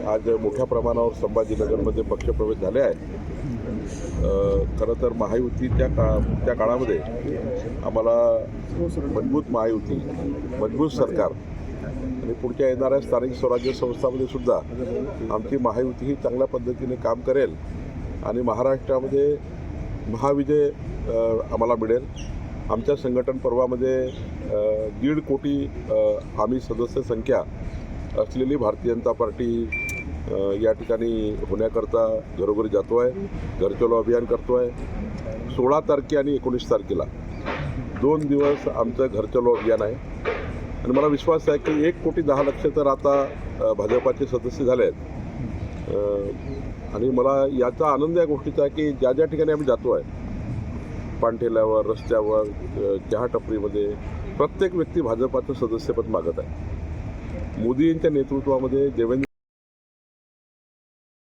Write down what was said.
आज मोठ्या प्रमाणावर संभाजीनगरमध्ये पक्षप्रवेश झाले आहे. खरं तर महायुतीच्या काळामध्ये आम्हाला मजबूत महायुती, मजबूत सरकार आणि पुढच्या येणाऱ्या स्थानिक स्वराज्य संस्थांमध्ये सुद्धा आमची महायुती ही चांगल्या पद्धतीने काम करेल आणि महाराष्ट्रामध्ये महाविजय आम्हाला मिळेल. आमच्या संघटन पर्वामध्ये 1.5 कोटी आम्ही सदस्य संख्या असलेली भारतीय जनता पार्टी या ठिकाणी होण्याकरता घरोघरी जातो आहे, घर चलो अभियान करतो आहे. 16 तारखे आणि 19 तारखेला 2 दिवस आमचं घर चलो अभियान आहे आणि मला विश्वास आहे की 1,10,00,000 तर आता भाजपाचे सदस्य झाले आहेत. आणि मला याचा आनंद या गोष्टीचा आहे की ज्या ज्या ठिकाणी आम्ही जातो आहे, पानठेल्यावर, रस्त्यावर, चहा टपरीमध्ये प्रत्येक व्यक्ती भाजपाचं सदस्यपद मागत आहे. मोदींच्या नेतृत्वामध्ये देवेंद्र